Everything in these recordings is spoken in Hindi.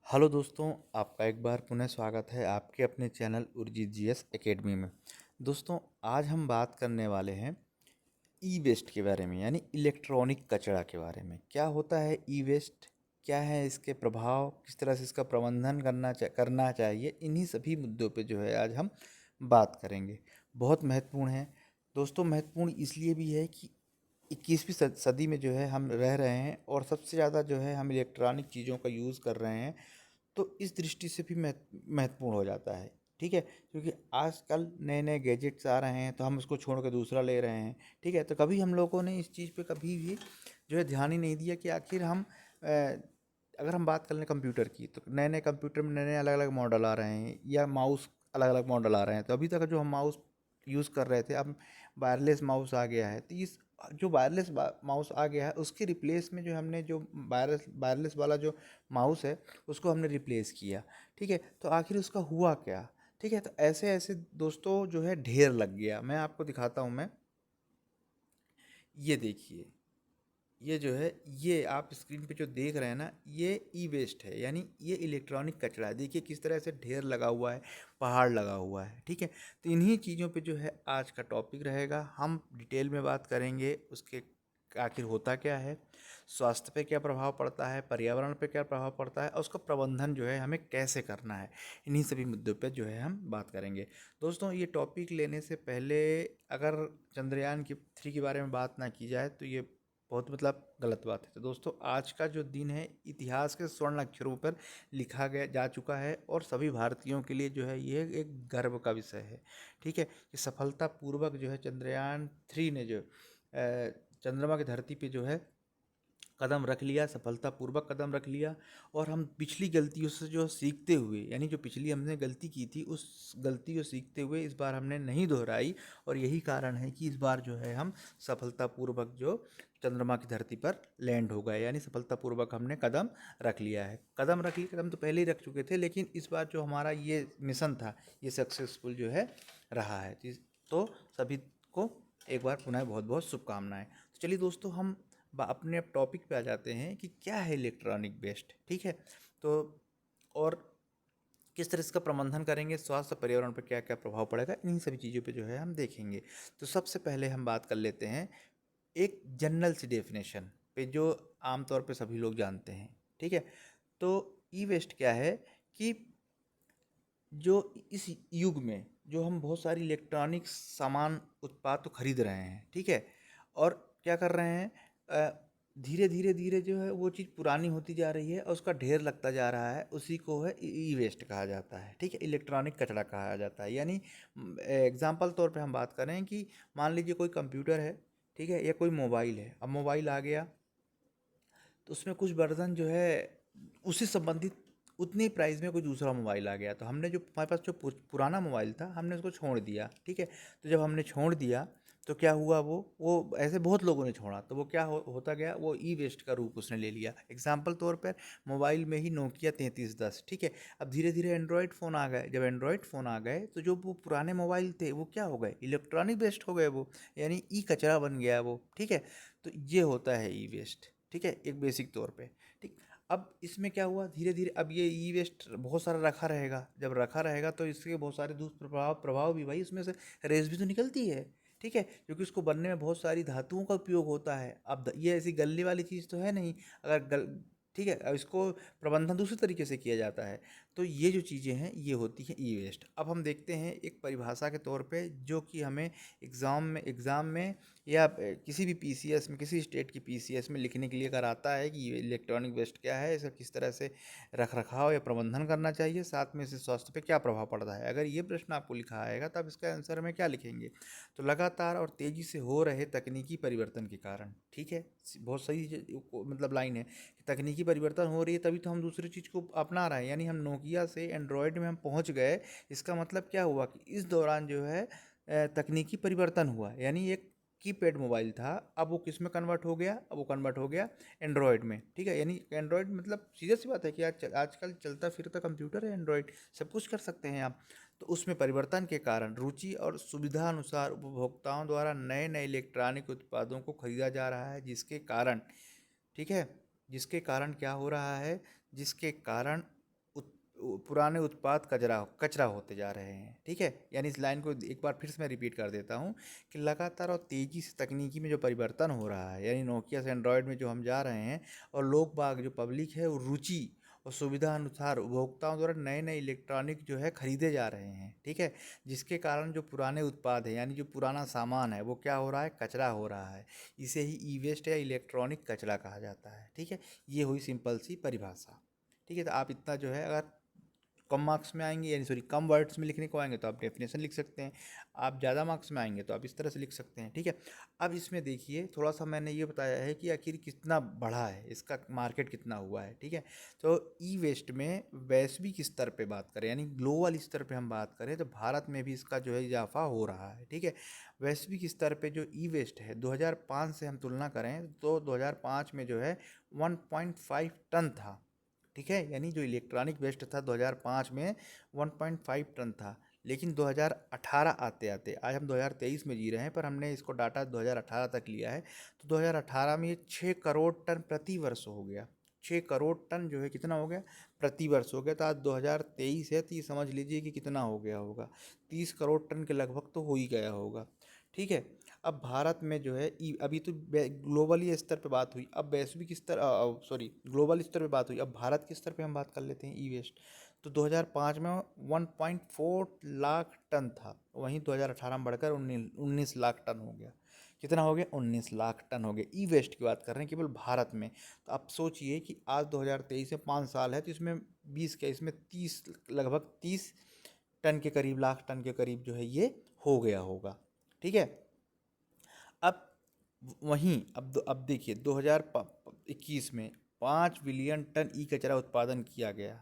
हेलो दोस्तों, आपका एक बार पुनः स्वागत है आपके अपने चैनल उर्जित जीएस एकेडमी में। दोस्तों, आज हम बात करने वाले हैं ई वेस्ट के बारे में, यानी इलेक्ट्रॉनिक कचरा के बारे में। क्या होता है ई वेस्ट, क्या है इसके प्रभाव, किस तरह से इसका प्रबंधन करना चाहिए, इन्हीं सभी मुद्दों पे जो है आज हम बात करेंगे। बहुत महत्वपूर्ण है दोस्तों। महत्वपूर्ण इसलिए भी है कि 21वीं सदी में जो है हम रह रहे हैं और सबसे ज़्यादा जो है हम इलेक्ट्रॉनिक चीज़ों का यूज़ कर रहे हैं। तो इस दृष्टि से भी महत्वपूर्ण हो जाता है। ठीक है, क्योंकि आजकल नए नए गैजेट्स आ रहे हैं तो हम उसको छोड़ कर दूसरा ले रहे हैं। ठीक है, तो कभी हम लोगों ने इस चीज़ पे कभी भी जो है ध्यान ही नहीं दिया कि आखिर हम अगर हम बात कर लें कंप्यूटर की, तो नए नए कंप्यूटर में नए नए अलग अलग मॉडल आ रहे हैं, या माउस अलग अलग मॉडल आ रहे हैं। तो अभी तक जो हम माउस यूज़ कर रहे थे, अब वायरलेस माउस आ गया है। तो इस जो वायरलेस माउस आ गया है, उसके रिप्लेस में जो हमने जो वायरलेस वायरलेस वाला जो माउस है, उसको हमने रिप्लेस किया। ठीक है, तो आखिर उसका हुआ क्या? ठीक है, तो ऐसे ऐसे दोस्तों जो है ढेर लग गया। मैं आपको दिखाता हूँ। मैं ये देखिए, ये जो है, ये आप स्क्रीन पे जो देख रहे हैं ना, ये ई वेस्ट है, यानी ये इलेक्ट्रॉनिक कचरा है। देखिए किस तरह से ढेर लगा हुआ है, पहाड़ लगा हुआ है। ठीक है, तो इन्हीं चीज़ों पे जो है आज का टॉपिक रहेगा। हम डिटेल में बात करेंगे उसके आखिर होता क्या है, स्वास्थ्य पे क्या प्रभाव पड़ता है, पर्यावरण पे क्या प्रभाव पड़ता है, और उसका प्रबंधन जो है हमें कैसे करना है। इन्हीं सभी मुद्दों पे जो है हम बात करेंगे। दोस्तों, ये टॉपिक लेने से पहले अगर चंद्रयान की 3 के बारे में बात ना की जाए तो ये बहुत गलत बात है। तो दोस्तों, आज का जो दिन है इतिहास के स्वर्ण अक्षरों पर लिखा गया जा चुका है, और सभी भारतीयों के लिए जो है ये एक गर्व का विषय है। ठीक है, कि सफलतापूर्वक जो है चंद्रयान 3 ने जो चंद्रमा की धरती पे जो है कदम रख लिया, सफलतापूर्वक कदम रख लिया। और हम पिछली गलतियों से जो सीखते हुए, यानी जो पिछली हमने गलती की थी, उस गलती को सीखते हुए इस बार हमने नहीं दोहराई। और यही कारण है कि इस बार जो है हम सफलतापूर्वक जो चंद्रमा की धरती पर लैंड हो गए, यानी सफलतापूर्वक हमने कदम रख लिया है। कदम रख लिया, कदम तो पहले ही रख चुके थे, लेकिन इस बार जो हमारा ये मिशन था, ये सक्सेसफुल जो है रहा है। तो सभी को एक बार पुनः बहुत बहुत शुभकामनाएं। तो चलिए दोस्तों, हम अपने अब टॉपिक पे आ जाते हैं कि क्या है इलेक्ट्रॉनिक वेस्ट। ठीक है, तो और किस तरह इसका प्रबंधन करेंगे, स्वास्थ्य और पर्यावरण पर क्या क्या प्रभाव पड़ेगा, इन्हीं सभी चीज़ों पे जो है हम देखेंगे। तो सबसे पहले हम बात कर लेते हैं एक जनरल सी डेफिनेशन पे, जो आमतौर पे सभी लोग जानते हैं। ठीक है, तो ई वेस्ट क्या है कि जो इस युग में जो हम बहुत सारी इलेक्ट्रॉनिक सामान उत्पाद तो खरीद रहे हैं। ठीक है, और क्या कर रहे हैं, धीरे धीरे धीरे जो है वो चीज़ पुरानी होती जा रही है और उसका ढेर लगता जा रहा है। उसी को है ई वेस्ट कहा जाता है। ठीक है, इलेक्ट्रॉनिक कचरा कहा जाता है। यानी एग्जाम्पल तौर पे हम बात करें कि मान लीजिए कोई कंप्यूटर है, ठीक है, या कोई मोबाइल है। अब मोबाइल आ गया तो उसमें कुछ वर्जन जो है उसी संबंधित उतनी प्राइस में कोई दूसरा मोबाइल आ गया, तो हमने जो हमारे पास जो पुराना मोबाइल था, हमने उसको छोड़ दिया। ठीक है, तो जब हमने छोड़ दिया तो क्या हुआ, वो ऐसे बहुत लोगों ने छोड़ा, तो वो क्या होता गया, वो ई वेस्ट का रूप उसने ले लिया। एग्जाम्पल तौर पर मोबाइल में ही नोकिया 3310। ठीक है, अब धीरे धीरे एंड्रॉयड फ़ोन आ गए। जब एंड्रॉयड फ़ोन आ गए तो जो वो पुराने मोबाइल थे वो क्या हो गए, इलेक्ट्रॉनिक वेस्ट हो गए वो, यानी ई कचरा बन गया वो। ठीक है, तो ये होता है ई वेस्ट। ठीक है, एक बेसिक तौर पे। ठीक, अब इसमें क्या हुआ, धीरे धीरे अब ये ई वेस्ट बहुत सारा रखा रहेगा। जब रखा रहेगा तो इसके बहुत सारे दुष्प्रभाव प्रभाव भी, भाई इसमें से रेस भी तो निकलती है। ठीक है, क्योंकि उसको बनने में बहुत सारी धातुओं का उपयोग होता है। अब ये ऐसी गलने वाली चीज़ तो है नहीं। अगर गल ठीक है, अब इसको प्रबंधन दूसरे तरीके से किया जाता है। तो ये जो चीज़ें हैं ये होती हैं ई वेस्ट। अब हम देखते हैं एक परिभाषा के तौर पे, जो कि हमें एग्ज़ाम में या किसी भी पीसीएस में, किसी स्टेट की पीसीएस में लिखने के लिए अगर आता है कि ये इलेक्ट्रॉनिक वेस्ट क्या है, इसका किस तरह से रख रखाव या प्रबंधन करना चाहिए, साथ में इससे स्वास्थ्य पे क्या प्रभाव पड़ता है, अगर ये प्रश्न आपको लिखा आएगा तब इसका आंसर में क्या लिखेंगे। तो लगातार और तेज़ी से हो रहे तकनीकी परिवर्तन के कारण। ठीक है, बहुत सही लाइन है कि तकनीकी परिवर्तन हो रही है तभी तो हम दूसरी चीज़ को अपना रहे हैं। यानी हम नोकिया से एंड्रॉयड में हम पहुंच गए। इसका मतलब क्या हुआ कि इस दौरान जो है तकनीकी परिवर्तन हुआ। यानी एक कीपैड मोबाइल था, अब वो किस में कन्वर्ट हो गया, अब वो कन्वर्ट हो गया एंड्रॉयड में। ठीक है, यानी एंड्रॉयड सीधी सी बात है कि आजकल चलता फिरता कंप्यूटर है एंड्रॉयड, सब कुछ कर सकते हैं आप। तो उसमें परिवर्तन के कारण रुचि और सुविधा अनुसार उपभोक्ताओं द्वारा नए नए इलेक्ट्रॉनिक उत्पादों को खरीदा जा रहा है, जिसके कारण, ठीक है, जिसके कारण क्या हो रहा है, जिसके कारण पुराने उत्पाद कचरा कचरा होते जा रहे हैं। ठीक है, यानी इस लाइन को एक बार फिर से मैं रिपीट कर देता हूँ कि लगातार और तेज़ी से तकनीकी में जो परिवर्तन हो रहा है, यानी नोकिया से एंड्रॉयड में जो हम जा रहे हैं, और लोग बाग जो पब्लिक है वो रुचि और सुविधा अनुसार उपभोक्ताओं द्वारा नए नए इलेक्ट्रॉनिक जो है खरीदे जा रहे हैं। ठीक है, जिसके कारण जो पुराने उत्पाद है यानी जो पुराना सामान है वो क्या हो रहा है, कचरा हो रहा है। इसे ही ई वेस्ट या इलेक्ट्रॉनिक कचरा कहा जाता है। ठीक है, ये हुई सिंपल सी परिभाषा। ठीक है, तो आप इतना जो है, अगर कम मार्क्स में आएंगे यानी सॉरी कम वर्ड्स में लिखने को आएंगे तो आप डेफिनेशन लिख सकते हैं। आप ज़्यादा मार्क्स में आएंगे तो आप इस तरह से लिख सकते हैं। ठीक है, अब इसमें देखिए थोड़ा सा मैंने ये बताया है कि आखिर कितना बढ़ा है, इसका मार्केट कितना हुआ है। ठीक है, तो ई वेस्ट में वैश्विक स्तर पे बात करें यानी ग्लोबल स्तर पे हम बात करें तो भारत में भी इसका जो है इजाफा हो रहा है। ठीक है, वैश्विक स्तर पे जो ई वेस्ट है 2005 से हम तुलना करें तो 2005 में जो है 1.5 टन था। ठीक है, यानी जो इलेक्ट्रॉनिक वेस्ट था 2005 में 1.5 टन था। लेकिन 2018 आते आते, आज हम 2023 में जी रहे हैं पर हमने इसको डाटा 2018 तक लिया है, तो 2018 में ये 6 करोड़ टन प्रति वर्ष हो गया। 6 करोड़ टन जो है कितना हो गया, प्रति वर्ष हो गया। तो आज 2023 है तो ये समझ लीजिए कि कितना हो गया होगा, 30 करोड़ टन के लगभग तो हो ही गया होगा। ठीक है, अब भारत में जो है अभी तो ग्लोबली स्तर पे बात हुई, अब वैश्विक स्तर सॉरी ग्लोबल स्तर पे बात हुई, अब भारत के स्तर पे हम बात कर लेते हैं ई वेस्ट। तो 2005 में 1.4 लाख टन था, वहीं 2018 में बढ़कर 19 लाख टन हो गया। कितना हो गया, 19 लाख टन हो गया। ई वेस्ट की बात कर रहे हैं केवल भारत में। तो आप सोचिए कि आज 2023 से 5 साल है तो इसमें 20 क्या, इसमें 30, लगभग 30 टन के करीब, लाख टन के करीब जो है ये हो गया होगा। ठीक है, अब वहीं अब देखिए 2021 में 5 बिलियन टन ई कचरा उत्पादन किया गया।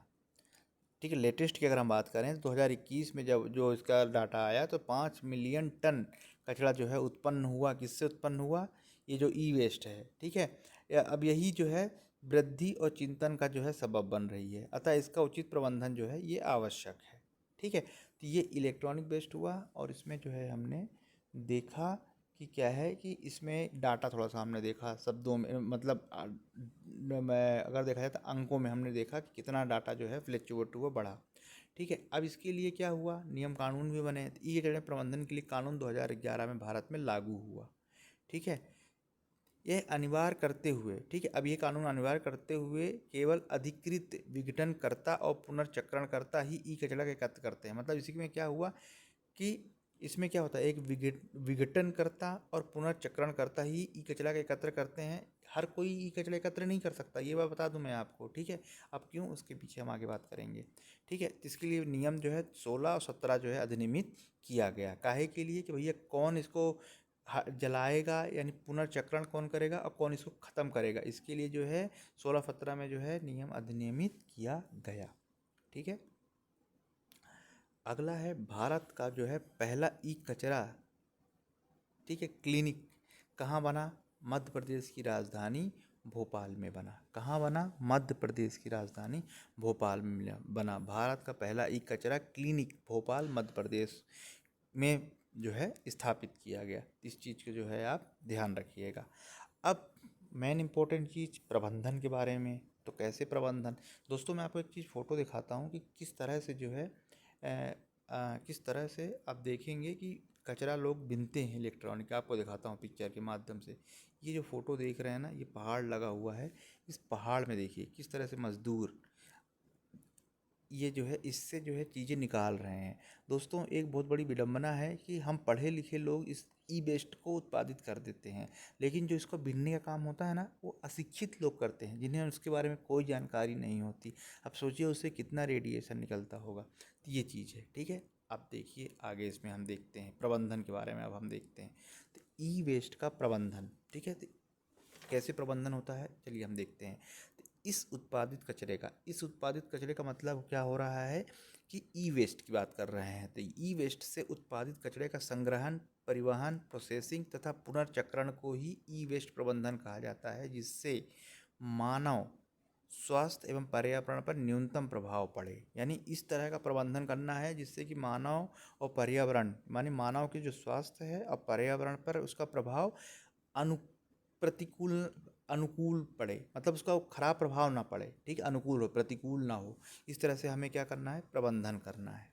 ठीक है, लेटेस्ट की अगर हम बात करें तो 2021 में जब जो इसका डाटा आया तो 5 मिलियन टन कचरा जो है उत्पन्न हुआ। किससे उत्पन्न हुआ, ये जो ई वेस्ट है। ठीक है, अब यही जो है वृद्धि और चिंतन का जो है सबब बन रही है, अतः इसका उचित प्रबंधन जो है ये आवश्यक है। ठीक है, तो ये इलेक्ट्रॉनिक वेस्ट हुआ और इसमें जो है हमने देखा कि क्या है कि इसमें डाटा थोड़ा सा हमने देखा शब्दों में, मतलब मैं अगर देखा जाए तो अंकों में हमने देखा कि कितना डाटा जो है फ्लक्चुएट हुआ, बढ़ा। ठीक है, अब इसके लिए क्या हुआ, नियम कानून भी बने। ई कचरे प्रबंधन के लिए कानून 2011 में भारत में लागू हुआ। ठीक है, यह अनिवार्य करते हुए, ठीक है, अब ये कानून अनिवार्य करते हुए केवल अधिकृत विघटनकर्ता और पुनर्चक्रणकर्ता ही ई कचरा एकत्र करते हैं। मतलब इसी में क्या हुआ कि इसमें क्या होता है, एक विघटनकर्ता और पुनर्चक्रणकर्ता ही ई कचरा का एकत्र करते हैं। हर कोई ई कचरा एकत्र नहीं कर सकता, ये बात बता दूं मैं आपको। ठीक है, अब क्यों, उसके पीछे हम आगे बात करेंगे। ठीक है, तो इसके लिए नियम जो है 16 और 17 जो है अधिनियमित किया गया। काहे के लिए, कि भैया कौन इसको जलाएगा यानी पुनर्चक्रण कौन करेगा और कौन इसको ख़त्म करेगा, इसके लिए जो है 16-17 में जो है नियम अधिनियमित किया गया। ठीक है, अगला है भारत का जो है पहला ई कचरा, ठीक है, क्लिनिक कहाँ बना, मध्य प्रदेश की राजधानी भोपाल में बना। कहाँ बना, मध्य प्रदेश की राजधानी भोपाल में बना। भारत का पहला ई कचरा क्लिनिक भोपाल मध्य प्रदेश में जो है स्थापित किया गया। इस चीज़ को जो है आप ध्यान रखिएगा। अब मेन इम्पोर्टेंट चीज़ प्रबंधन के बारे में, तो कैसे प्रबंधन, दोस्तों मैं आपको एक चीज़ फ़ोटो दिखाता हूँ कि किस तरह से जो है किस तरह से आप देखेंगे कि कचरा लोग बिनते हैं इलेक्ट्रॉनिक। आपको दिखाता हूँ पिक्चर के माध्यम से। ये जो फ़ोटो देख रहे हैं ना, ये पहाड़ लगा हुआ है, इस पहाड़ में देखिए किस तरह से मज़दूर ये जो है इससे जो है चीज़ें निकाल रहे हैं। दोस्तों एक बहुत बड़ी विडंबना है कि हम पढ़े लिखे लोग इस ई वेस्ट को उत्पादित कर देते हैं, लेकिन जो इसको बीनने का काम होता है ना, वो अशिक्षित लोग करते हैं जिन्हें उसके बारे में कोई जानकारी नहीं होती। अब सोचिए उससे कितना रेडिएशन निकलता होगा, तो ये चीज़ है। ठीक है, अब देखिए आगे इसमें हम देखते हैं प्रबंधन के बारे में। अब हम देखते हैं तो ई वेस्ट का प्रबंधन। ठीक है, तो कैसे प्रबंधन होता है, चलिए हम देखते हैं। तो इस उत्पादित कचरे का मतलब क्या हो रहा है कि ई वेस्ट की बात कर रहे हैं। तो ई वेस्ट से उत्पादित कचरे का संग्रहण, परिवहन, प्रोसेसिंग तथा पुनर्चक्रण को ही ई वेस्ट प्रबंधन कहा जाता है, जिससे मानव स्वास्थ्य एवं पर्यावरण पर न्यूनतम प्रभाव पड़े। यानी इस तरह का प्रबंधन करना है जिससे कि मानव और पर्यावरण, माने मानव के जो स्वास्थ्य है और पर्यावरण पर उसका प्रभाव अनु प्रतिकूल अनुकूल पड़े, मतलब उसका खराब प्रभाव ना पड़े, ठीक है, अनुकूल हो, प्रतिकूल ना हो, इस तरह से हमें क्या करना है, प्रबंधन करना है।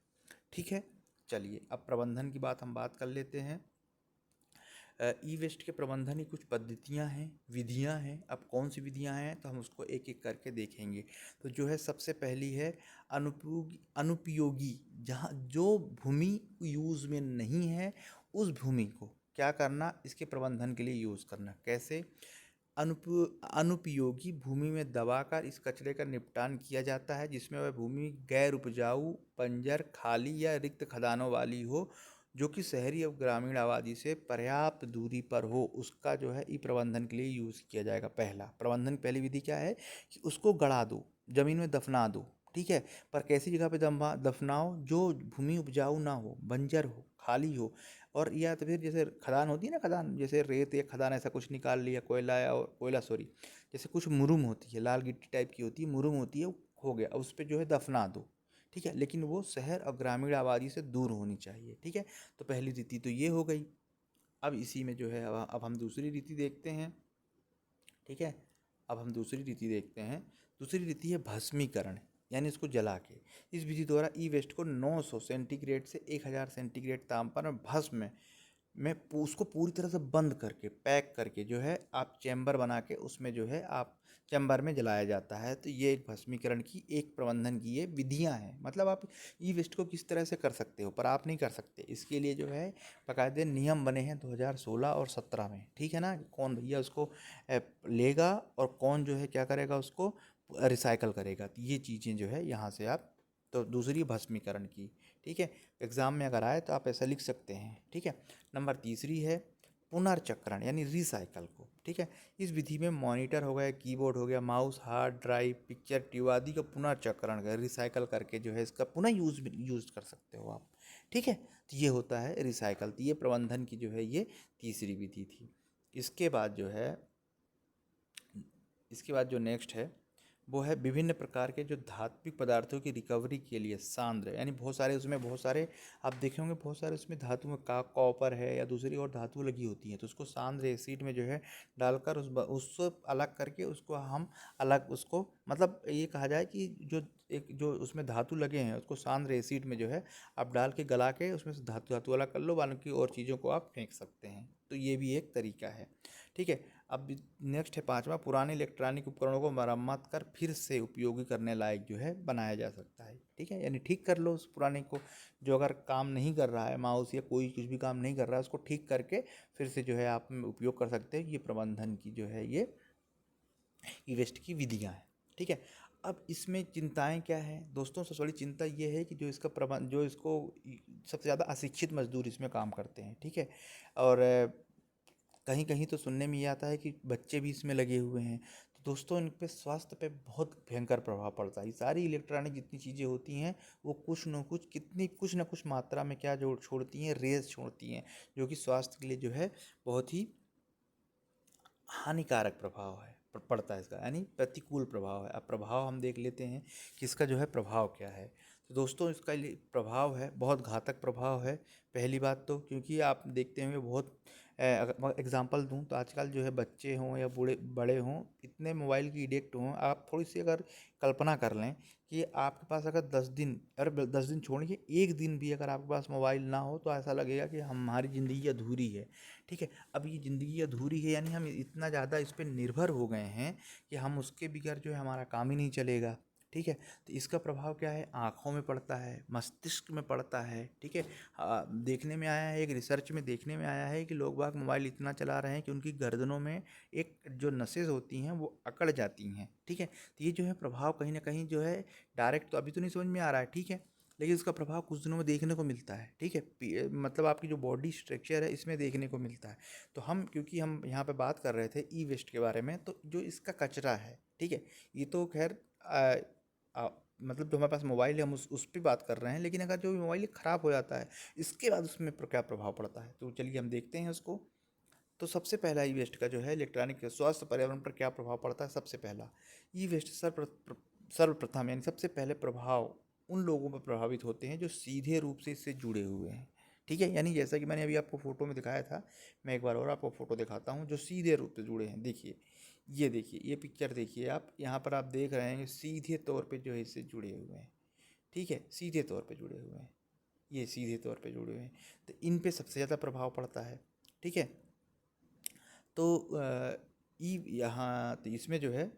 ठीक है, चलिए अब प्रबंधन की हम बात कर लेते हैं। ई वेस्ट के प्रबंधन की कुछ पद्धतियां हैं, विधियां हैं। अब कौन सी विधियां हैं तो हम उसको एक एक करके देखेंगे। तो जो है सबसे पहली है अनुपयोगी, जहाँ जो भूमि यूज़ में नहीं है उस भूमि को क्या करना, इसके प्रबंधन के लिए यूज़ करना। कैसे? अनुपयोगी भूमि में दबाकर इस कचरे का निपटान किया जाता है, जिसमें वह भूमि गैर उपजाऊ, बंजर, खाली या रिक्त खदानों वाली हो, जो कि शहरी और ग्रामीण आबादी से पर्याप्त दूरी पर हो, उसका जो है ई प्रबंधन के लिए यूज़ किया जाएगा। पहला प्रबंधन, पहली विधि क्या है कि उसको गड़ा दो, जमीन में दफना दो। ठीक है, पर कैसी जगह पे दफनाओ? जो भूमि उपजाऊ ना हो, बंजर हो, खाली हो, और या तो फिर जैसे खदान होती है ना, खदान जैसे रेत या खदान ऐसा कुछ निकाल लिया, कोयला या कोयला सॉरी, जैसे कुछ मुरुम होती है, लाल गिट्टी टाइप की होती है, मुरुम होती है, हो गया, उस पर जो है दफना दो। ठीक है, लेकिन वो शहर और ग्रामीण आबादी से दूर होनी चाहिए। ठीक है, तो पहली रीति तो ये हो गई। अब इसी में जो है अब हम दूसरी रीति देखते हैं। ठीक है, अब हम दूसरी रीति देखते हैं। दूसरी रीति है भस्मीकरण, यानी इसको जला के। इस विधि द्वारा ई वेस्ट को 900 सेंटीग्रेड से 1000 सेंटीग्रेड तापमान में भस्म में उसको पूरी तरह से बंद करके, पैक करके जो है आप चैम्बर बना के उसमें जो है आप चैम्बर में जलाया जाता है। तो ये एक भस्मीकरण की, एक प्रबंधन की ये विधियां हैं। मतलब आप ई वेस्ट को किस तरह से कर सकते हो, पर आप नहीं कर सकते, इसके लिए जो है बाकायदे नियम बने हैं 2016 और 17 में। ठीक है ना, कौन भैया उसको लेगा और कौन जो है क्या करेगा, उसको रिसाइकल करेगा। तो ये चीज़ें जो है यहाँ से आप, तो दूसरी भस्मीकरण की। ठीक है, एग्ज़ाम में अगर आए तो आप ऐसा लिख सकते हैं। ठीक है, नंबर तीसरी है पुनर्चक्रण, यानी रिसाइकल को। ठीक है, इस विधि में मॉनिटर हो गया, कीबोर्ड हो गया, mouse, hard drive, picture tube आदि का पुनर्चक्रण कर, रिसाइकल करके जो है इसका पुनः यूज कर सकते हो आप। ठीक है, तो ये होता है रिसाइकल। तो ये प्रबंधन की जो है ये तीसरी विधि थी। इसके बाद जो है, इसके बाद जो नेक्स्ट है वो है विभिन्न प्रकार के जो धात्विक पदार्थों की रिकवरी के लिए सांद्र, यानी बहुत सारे उसमें, बहुत सारे आप देखे होंगे, बहुत सारे उसमें धातुओं का कॉपर है या दूसरी और धातु लगी होती है, तो उसको सांद्र एसिड में जो है डालकर उसको अलग करके उसको हम अलग, उसको मतलब ये कहा जाए कि जो एक जो उसमें धातु लगे हैं उसको सांद्र एसिड में जो है आप डाल के गला के उसमें से धातु धातु अलग कर लो, बाकी और चीज़ों को आप फेंक सकते हैं। तो ये भी एक तरीका है। ठीक है, अब नेक्स्ट है पांचवा, पुराने इलेक्ट्रॉनिक उपकरणों को मरम्मत कर फिर से उपयोगी करने लायक जो है बनाया जा सकता है। ठीक है, यानी ठीक कर लो उस पुराने को, जो अगर काम नहीं कर रहा है, माउस या कोई कुछ भी काम नहीं कर रहा है, उसको ठीक करके फिर से जो है आप उपयोग कर सकते हैं। ये प्रबंधन की जो है ये ई वेस्ट की विधियाँ हैं। ठीक है, अब इसमें चिंताएं क्या हैं दोस्तों? सबसे बड़ी चिंता ये है कि जो इसका प्रबंध, जो इसको सबसे ज़्यादा अशिक्षित मजदूर इसमें काम करते हैं। ठीक है, और कहीं कहीं तो सुनने में ये आता है कि बच्चे भी इसमें लगे हुए हैं। तो दोस्तों इन पे स्वास्थ्य पे बहुत भयंकर प्रभाव पड़ता है। ये सारी इलेक्ट्रॉनिक जितनी चीज़ें होती हैं वो कुछ न कुछ, कितनी कुछ न कुछ मात्रा में क्या जोड़ छोड़ती हैं, रेस छोड़ती हैं, जो कि स्वास्थ्य के लिए जो है बहुत ही हानिकारक प्रभाव है, पड़ता है इसका, यानी प्रतिकूल प्रभाव है। अब प्रभाव हम देख लेते हैं कि इसका जो है प्रभाव क्या है। तो दोस्तों इसका प्रभाव है, बहुत घातक प्रभाव है। पहली बात तो क्योंकि आप देखते होंगे बहुत, अगर एग्जांपल दूं तो आजकल जो है बच्चे हों या बूढ़े बड़े हों, इतने मोबाइल की एडिक्ट हों। आप थोड़ी सी अगर कल्पना कर लें कि आपके पास अगर 10 दिन, अरे 10 दिन छोड़िए, एक दिन भी अगर आपके पास मोबाइल ना हो तो ऐसा लगेगा कि हमारी ज़िंदगी अधूरी है। ठीक है, अब ये ज़िंदगी अधूरी है, यानी हम इतना ज़्यादा इस पर निर्भर हो गए हैं कि हम उसके बगैर जो है हमारा काम ही नहीं चलेगा। ठीक है, तो इसका प्रभाव क्या है, आँखों में पड़ता है, मस्तिष्क में पड़ता है। ठीक है, देखने में आया है, एक रिसर्च में देखने में आया है कि लोग बाग मोबाइल इतना चला रहे हैं कि उनकी गर्दनों में एक जो नसें होती हैं वो अकड़ जाती हैं। ठीक है, तो ये जो है प्रभाव कहीं ना कहीं जो है, डायरेक्ट तो अभी तो नहीं समझ में आ रहा है। ठीक है, लेकिन इसका प्रभाव कुछ दिनों में देखने को मिलता है। ठीक है, मतलब आपकी जो बॉडी स्ट्रक्चर है इसमें देखने को मिलता है। तो हम, क्योंकि हम यहाँ पे बात कर रहे थे ई वेस्ट के बारे में, तो जो इसका कचरा है, ठीक है, ये तो खैर मतलब जो हमारे पास मोबाइल है हम उस पर बात कर रहे हैं, लेकिन अगर जो मोबाइल ख़राब हो जाता है इसके बाद उसमें क्या प्रभाव पड़ता है, तो चलिए हम देखते हैं उसको। तो सबसे पहला ई वेस्ट का जो है इलेक्ट्रॉनिक स्वास्थ्य पर्यावरण पर क्या प्रभाव पड़ता है। सबसे पहला ई वेस्ट सर्वप्रथम, यानी सबसे पहले प्रभाव उन लोगों पर प्रभावित होते हैं जो सीधे रूप से इससे जुड़े हुए हैं। ठीक है, यानी जैसा कि मैंने अभी आपको फ़ोटो में दिखाया था, मैं एक बार और आपको फ़ोटो दिखाता हूँ, जो सीधे रूप से जुड़े हैं। देखिए, ये देखिए, ये पिक्चर देखिए आप, यहाँ पर आप देख रहे हैं सीधे तौर पे जो है इससे जुड़े हुए हैं, ठीक है, सीधे तौर पे जुड़े हुए हैं, ये सीधे तौर पे जुड़े हुए हैं, तो इन पे सबसे ज़्यादा प्रभाव पड़ता है, ठीक है। तो ई यहाँ तो इसमें जो है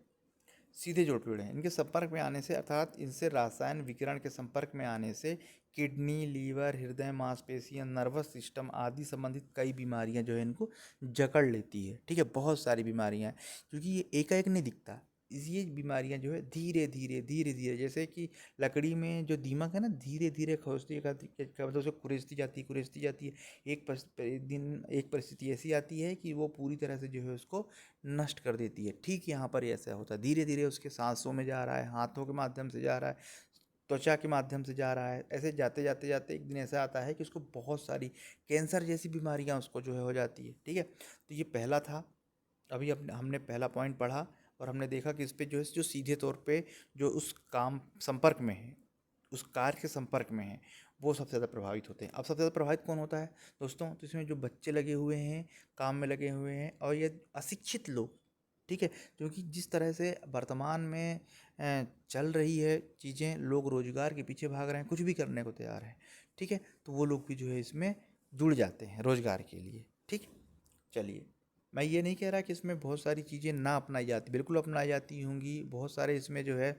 सीधे जोड़ जुड़े हैं, इनके संपर्क में आने से अर्थात इनसे रासायन विकिरण के संपर्क में आने से किडनी, लीवर, हृदय, मांसपेशियां, नर्वस सिस्टम आदि संबंधित कई बीमारियां जो है इनको जकड़ लेती है, ठीक है, बहुत सारी बीमारियां हैं, क्योंकि ये एकाएक नहीं दिखता। ये बीमारियां जो है धीरे धीरे धीरे धीरे, जैसे कि लकड़ी में जो दीमक है ना, धीरे धीरे खोजती क्या मतलब उसे कुरेदती जाती है। एक परिस्थिति ऐसी आती है कि वो पूरी तरह से जो है उसको नष्ट कर देती है। ठीक यहाँ पर ऐसा होता है, धीरे धीरे उसके सांसों में जा रहा है, हाथों के माध्यम से जा रहा है, त्वचा के माध्यम से जा रहा है, ऐसे जाते जाते जाते एक दिन ऐसा आता है कि उसको बहुत सारी कैंसर जैसी बीमारियां उसको जो है हो जाती है, ठीक है। तो ये पहला था, अभी हमने पहला पॉइंट पढ़ा और हमने देखा कि इस पे जो है जो सीधे तौर पे जो उस काम संपर्क में है, उस कार्य के संपर्क में है, वो सबसे ज़्यादा प्रभावित होते हैं। अब सबसे ज़्यादा प्रभावित कौन होता है दोस्तों? तो इसमें जो बच्चे लगे हुए हैं, काम में लगे हुए हैं, और ये अशिक्षित लोग, ठीक है, क्योंकि जिस तरह से वर्तमान में चल रही है चीज़ें, लोग रोजगार के पीछे भाग रहे हैं, कुछ भी करने को तैयार हैं, ठीक है, तो वो लोग भी जो है इसमें जुड़ जाते हैं रोजगार के लिए, ठीक। चलिए, मैं ये नहीं कह रहा कि इसमें बहुत सारी चीज़ें ना अपनाई जाती, बिल्कुल अपनाई जाती होंगी, बहुत सारे इसमें जो है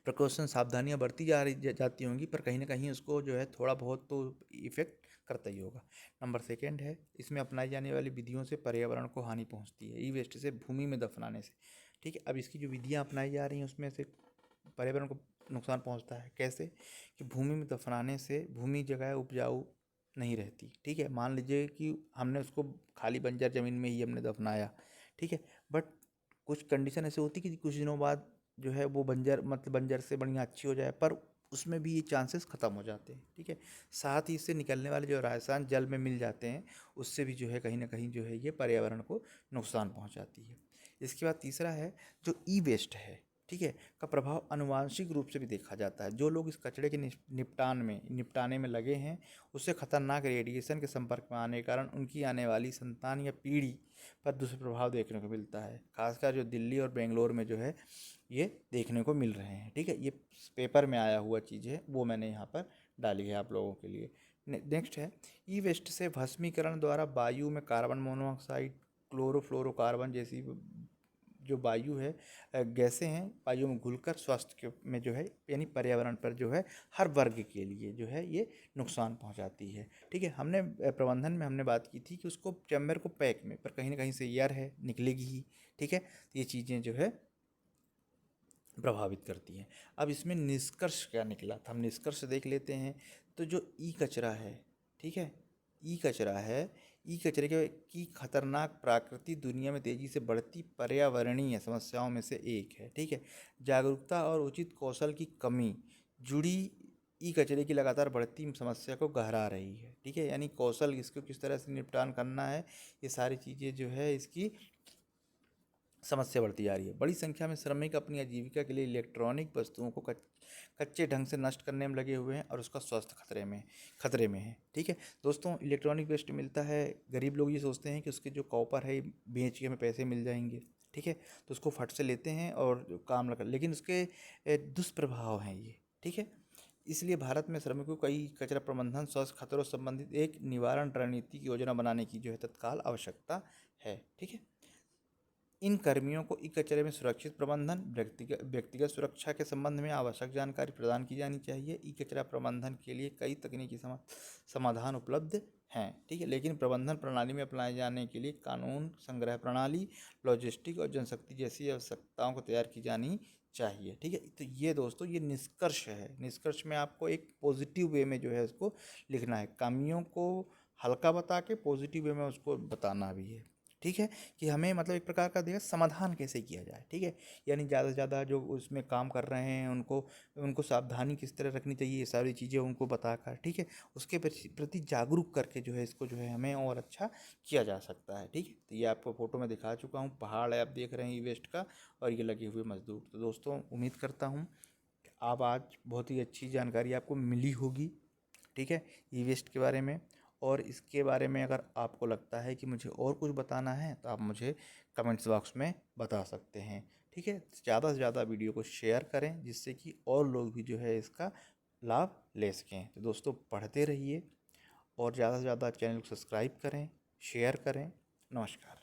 प्रिकॉशन, सावधानियां बरती जाती होंगी, पर कहीं ना कहीं उसको जो है थोड़ा बहुत तो इफेक्ट करता ही होगा। नंबर सेकेंड है, इसमें अपनाई जाने वाली विधियों से पर्यावरण को हानि पहुंचती है, ई वेस्ट से भूमि में दफनाने से, ठीक है। अब इसकी जो विधियां अपनाई जा रही हैं उसमें से पर्यावरण को नुकसान पहुंचता है, कैसे? कि भूमि में दफनाने से भूमि जगह उपजाऊ नहीं रहती, ठीक है। मान लीजिए कि हमने उसको खाली बंजर ज़मीन में ही हमने दफनाया, ठीक है, बट कुछ कंडीशन ऐसे होती कि कुछ दिनों बाद जो है वो बंजर मतलब बंजर से बढ़िया अच्छी हो जाए, पर उसमें भी ये चांसेस ख़त्म हो जाते हैं, ठीक है। साथ ही इससे निकलने वाले जो रसायन जल में मिल जाते हैं, उससे भी जो है कहीं ना कहीं जो है ये पर्यावरण को नुकसान पहुंचाती है। इसके बाद तीसरा है जो ई वेस्ट है, ठीक है, का प्रभाव आनुवांशिक रूप से भी देखा जाता है। जो लोग इस कचरे के निपटाने में लगे हैं, उससे खतरनाक रेडिएशन के संपर्क में आने के कारण उनकी आने वाली संतान या पीढ़ी पर दुष्प्रभाव देखने को मिलता है। खासकर जो दिल्ली और बेंगलोर में जो है ये देखने को मिल रहे हैं, ठीक है। ये पेपर में आया हुआ चीज़ है, वो मैंने यहाँ पर डाली है आप लोगों के लिए। नेक्स्ट है, ई वेस्ट से भस्मीकरण द्वारा वायु में कार्बन मोनोऑक्साइड, क्लोरोफ्लोरोकार्बन जैसी जो वायु है गैसें हैं, वायु में घुलकर स्वास्थ्य के में जो है यानी पर्यावरण पर जो है हर वर्ग के लिए जो है ये नुकसान पहुंचाती है, ठीक है। हमने प्रबंधन में हमने बात की थी कि उसको चैम्बर को पैक में, पर कहीं ना कहीं से एयर है निकलेगी ही, ठीक है। तो ये चीज़ें जो है प्रभावित करती हैं। अब इसमें निष्कर्ष क्या निकला था, हम निष्कर्ष देख लेते हैं। तो जो ई कचरा है, ठीक है, ई कचरा है, ई कचरे के की खतरनाक प्रकृति दुनिया में तेजी से बढ़ती पर्यावरणीय समस्याओं में से एक है, ठीक है। जागरूकता और उचित कौशल की कमी जुड़ी ई कचरे की लगातार बढ़ती समस्या को गहरा रही है, ठीक है। यानी कौशल, इसको किस तरह से निपटान करना है, ये सारी चीज़ें जो है इसकी समस्या बढ़ती जा रही है। बड़ी संख्या में श्रमिक अपनी आजीविका के लिए इलेक्ट्रॉनिक वस्तुओं को कच्चे ढंग से नष्ट करने में लगे हुए हैं और उसका स्वास्थ्य खतरे में है, ठीक है। दोस्तों, इलेक्ट्रॉनिक वेस्ट मिलता है, गरीब लोग ये सोचते हैं कि उसके जो कॉपर है बेच के हमें पैसे मिल जाएंगे, ठीक है, तो उसको फट से लेते हैं और काम लगा, लेकिन उसके दुष्प्रभाव हैं ये, ठीक है। इसलिए भारत में श्रमिकों को कई कचरा प्रबंधन स्वास्थ्य खतरों से संबंधित एक निवारण रणनीति की योजना बनाने की जो है तत्काल आवश्यकता है, ठीक है। इन कर्मियों को ई कचरे में सुरक्षित प्रबंधन, व्यक्तिगत सुरक्षा के संबंध में आवश्यक जानकारी प्रदान की जानी चाहिए। ई कचरा प्रबंधन के लिए कई तकनीकी समाधान उपलब्ध हैं, ठीक है, लेकिन प्रबंधन प्रणाली में अपनाए जाने के लिए कानून, संग्रह प्रणाली, लॉजिस्टिक और जनशक्ति जैसी आवश्यकताओं को तैयार की जानी चाहिए, ठीक है। तो ये दोस्तों ये निष्कर्ष है, निष्कर्ष में आपको एक पॉजिटिव वे में जो है उसको लिखना है, खामियों को हल्का बता के पॉजिटिव वे में उसको बताना भी है, ठीक है, कि हमें मतलब एक प्रकार का देखा समाधान कैसे किया जाए, ठीक है। यानी ज़्यादा से ज़्यादा जो उसमें काम कर रहे हैं उनको उनको सावधानी किस तरह रखनी चाहिए, ये सारी चीज़ें उनको बताकर, ठीक है, उसके प्रति जागरूक करके जो है इसको जो है हमें और अच्छा किया जा सकता है, ठीक है। तो ये आपको फ़ोटो में दिखा चुका हूँ, पहाड़ है आप देख रहे हैं ई वेस्ट का, और ये लगे हुए मजदूर। तो दोस्तों, उम्मीद करता हूँ कि आप आज बहुत ही अच्छी जानकारी आपको मिली होगी, ठीक है, ई वेस्ट के बारे में। और इसके बारे में अगर आपको लगता है कि मुझे और कुछ बताना है तो आप मुझे कमेंट्स बॉक्स में बता सकते हैं। ठीक है, ज़्यादा से ज़्यादा वीडियो को शेयर करें जिससे कि और लोग भी जो है इसका लाभ ले सकें। तो दोस्तों पढ़ते रहिए और ज़्यादा से ज़्यादा चैनल को सब्सक्राइब करें, शेयर करें। नमस्कार।